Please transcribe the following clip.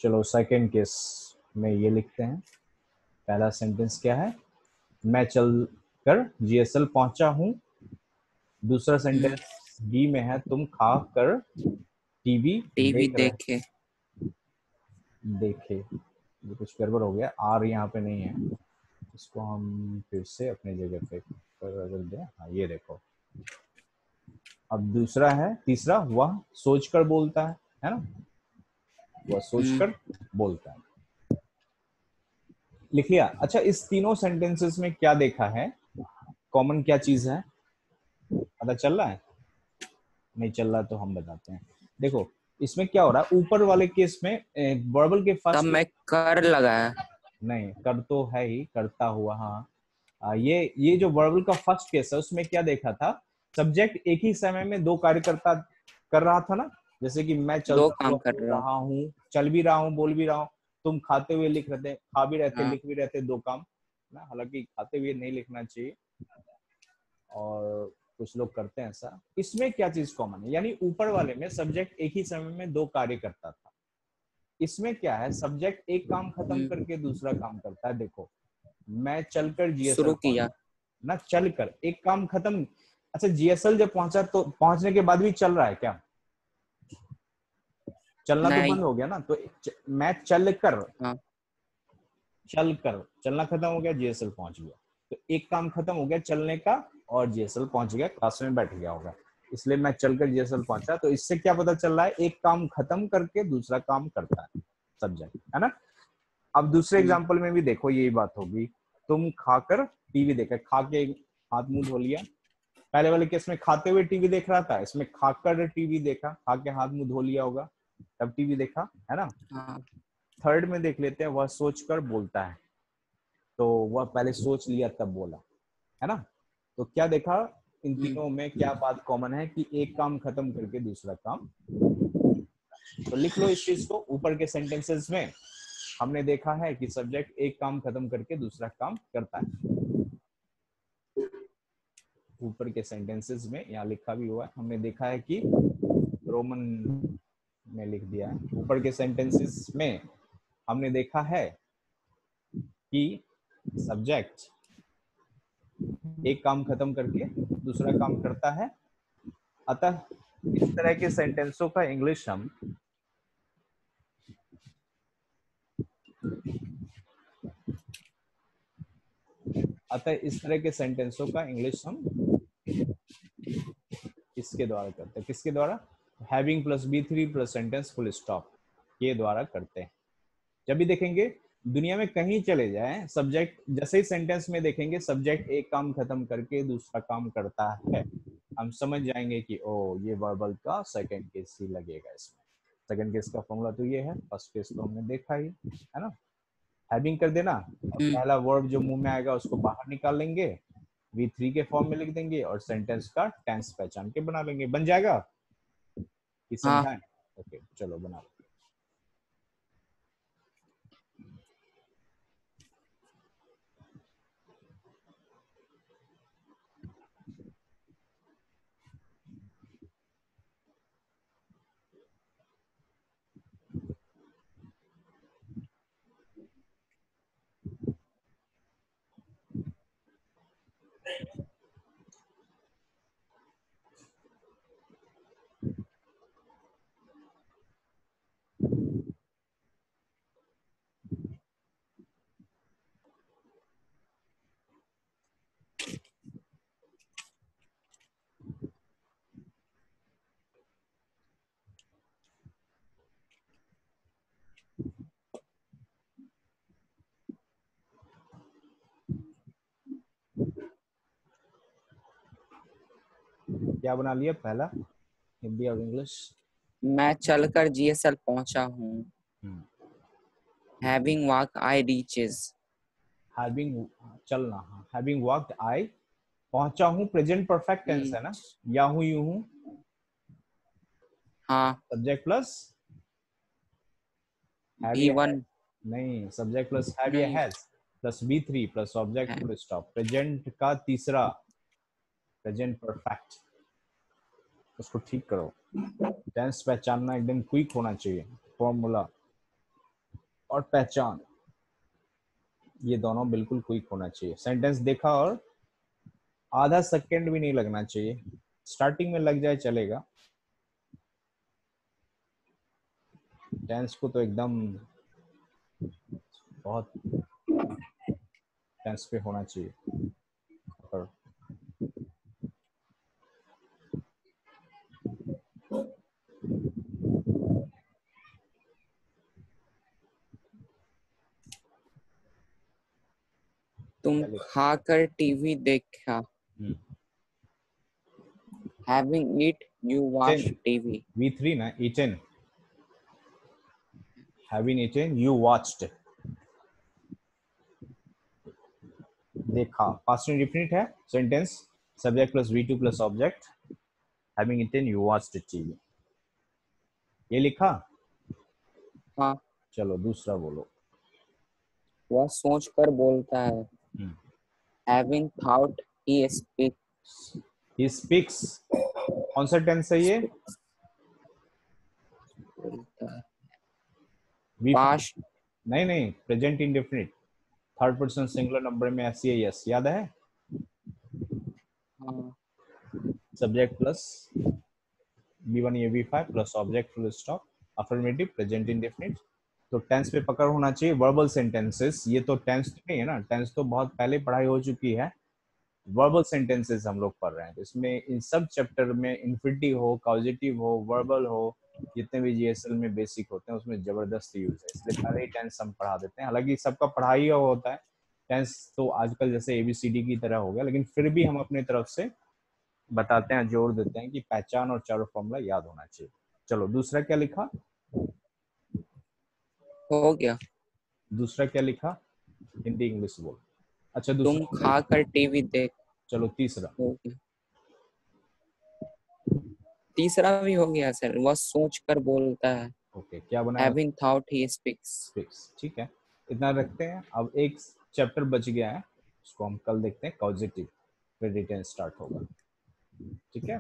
चलो second case में ये लिखते हैं। पहला सेंटेंस क्या है, मैं चल कर जीएसएल पहुंचा हूं। दूसरा सेंटेंस बी में है, तुम खा कर टीवी टीवी देख रहे देखे। देखे। ये कुछ गड़बड़ हो गया, आर यहाँ पे नहीं है, इसको हम फिर से अपनी जगह पे कर दें। हाँ ये देखो। अब दूसरा है, तीसरा, वह सोचकर बोलता है ना, वह सोचकर बोलता है। लिख लिया। अच्छा, इस तीनों सेंटेंसेस में क्या देखा है, कॉमन क्या चीज है, पता चल रहा है? नहीं चल रहा तो हम बताते हैं। देखो इसमें क्या हो रहा है, ऊपर वाले केस में वर्बल के तब फर्स्ट, मैं कर लगाया। नहीं कर तो है ही, करता हुआ, हाँ। ये जो वर्बल का फर्स्ट केस है उसमें क्या देखा था, सब्जेक्ट एक ही समय में दो कार्य करता कर रहा था ना। जैसे कि मैं दो चलता हुआ काम कर बोल रहा हूँ। रहा हूँ, चल भी रहा हूँ, बोल भी रहा हूँ। तुम खाते हुए लिख रहे थे, खा भी रहते, हाँ। लिख भी रहते, दो काम ना। हालांकि खाते हुए नहीं लिखना चाहिए, और कुछ लोग करते हैं ऐसा। इसमें क्या चीज कॉमन है, यानी ऊपर वाले में सब्जेक्ट एक ही समय में दो कार्य करता था। इसमें क्या है, सब्जेक्ट एक काम खत्म करके दूसरा काम करता है। देखो मैं चलकर जीएसएल शुरू किया। पहुंचा ना, चलकर एक काम खत्म। अच्छा जीएसएल जब पहुंचा तो पहुंचने के बाद भी चल रहा है क्या, चलना तो नहीं। बंद हो गया ना। तो मैं चलकर, हाँ। चलना खत्म हो गया, जीएसएल पहुंच गया। तो एक काम खत्म हो गया चलने का, और जीएसएल पहुंच गया, क्लास में बैठ गया होगा। इसलिए मैं चलकर जीएसएल पहुंचा। तो इससे क्या पता चल रहा है, एक काम खत्म करके दूसरा काम करता है सब्जेक्ट, है ना। अब दूसरे एग्जाम्पल में भी देखो यही बात होगी, तुम खाकर टीवी देखा, खा के हाथ मुंह धो लिया। पहले वाले केस में खाते हुए टीवी देख रहा था, इसमें खाकर टीवी देखा, खा के हाथ मुंह धो लिया होगा तब टीवी देखा, है ना। हाँ। थर्ड में देख लेते हैं, वह सोचकर बोलता है। तो वह पहले सोच लिया तब बोला, है ना। तो क्या देखा, इन तीनों में क्या बात कॉमन है कि एक काम खत्म करके दूसरा काम। तो लिख लो इस चीज को, ऊपर के सेंटेंसेस में हमने देखा है कि सब्जेक्ट एक काम खत्म करके दूसरा काम करता है। ऊपर के सेंटेंसेस में यहाँ लिखा भी हुआ है, हमने देखा है कि रोमन में लिख दिया है। ऊपर के सेंटेंसेस में हमने देखा है कि सब्जेक्ट एक काम खत्म करके दूसरा काम करता है। अतः इस तरह के सेंटेंसों का इंग्लिश हम इस तरह के सेंटेंसों का इंग्लिश हम इसके द्वारा करते हैं। किसके द्वारा, having plus B three plus sentence full stop के द्वारा करते हैं। जब भी देखेंगे दुनिया में कहीं चले जाएं, सब्जेक्ट जैसे ही सेंटेंस में देखेंगे सब्जेक्ट एक काम खत्म करके दूसरा काम करता है, हम समझ जाएंगे कि ओ ये वर्बल का सेकंड केस ही लगेगा इसमें। सेकंड केस का फॉर्मूला तो ये है, फर्स्ट केस तो हमने देखा ही है ना। हैविंग कर देना, और पहला वर्ब जो मुंह में आएगा उसको बाहर निकाल लेंगे, वी थ्री के फॉर्म में लिख देंगे, और सेंटेंस का टेंस पहचान के बना लेंगे। बन जाएगा कि हाँ। समझाएं? ओके चलो बना लो। क्या बना लिया पहला, हिंदी और इंग्लिश? मैं चलकर जीएसएल पहुंचा हूँ। Having walk I reaches. Having, चलना, हाँ हैविंग वॉक्ड आई, पहुंचा हूँ प्रेजेंट परफेक्ट टेंस है ना, या हूँ यूं हूँ, हाँ। सब्जेक्ट प्लस हैव बी या हैज, वन। नहीं सब्जेक्ट प्लस हैव या नहीं has plus B three plus object है। फुल स्टॉप, प्रेजेंट का तीसरा, प्रेजेंट परफेक्ट। उसको ठीक करो, टेंस पहचानना एकदम क्विक होना चाहिए फॉर्मूला। और पहचान, ये दोनों बिल्कुल क्विक होना चाहिए। सेंटेंस देखा और आधा सेकंड भी नहीं लगना चाहिए, स्टार्टिंग में लग जाए चलेगा, टेंस को तो एकदम बहुत टेंस पे होना चाहिए। और तुम खाकर टीवी देखा। Having eat, you watch TV. V3 ना, eaten, having eaten you watched, देखा पास्ट इंडेफिनिट है, sentence subject plus V2 plus object, having eaten you watched TV, ये लिखा। हाँ, चलो दूसरा बोलो। वह सोच कर बोलता है। Having thought, he speaks. He speaks, कौन सा टेंस है ये? बोलता है। V, Past. नहीं नहीं, present indefinite, third person singular number में एस यस, याद है? हाँ, सब्जेक्ट प्लस B1 ये V5 plus object full stop, affirmative present indefinite. तो टेंस पे पकड़ होना चाहिए। वर्बल सेंटेंसेस, ये तो टेंस तो नहीं है ना, टेंस तो बहुत पहले पढ़ाई हो चुकी है, वर्बल सेंटेंसेस हम लोग पढ़ रहे हैं। तो इसमें इन सब चैप्टर में इन्फिनिटिव हो, कॉजेटिव हो, वर्बल हो, जितने भी जीएसएल में बेसिक होते हैं उसमें जबरदस्त यूज है, इसलिए पहले ही टेंस हम पढ़ा देते हैं। हालांकि सबका पढ़ाई होता है टेंस, तो आजकल जैसे एबीसीडी की तरह हो गया, लेकिन फिर भी हम अपनी तरफ से बताते हैं, जोड़ देते हैं कि पहचान और चारों फॉर्मूला याद होना चाहिए। चलो दूसरा क्या लिखा? हो गया। दूसरा क्या लिखा? हिंदी इंग्लिश बोल। अच्छा तुम दूसरा, खाकर टीवी देख। चलो तीसरा। हो गया। तीसरा भी हो गया सर, वह सोच कर बोलता है। ओके, क्या बनाया? Having thought, he speaks. Fix, ठीक है, इतना रखते हैं। अब एक चैप्टर बच गया है, उसको हम कल देखते हैं, पॉजिटिव, फिर रिटेन स्टार्ट होगा। ठीक है।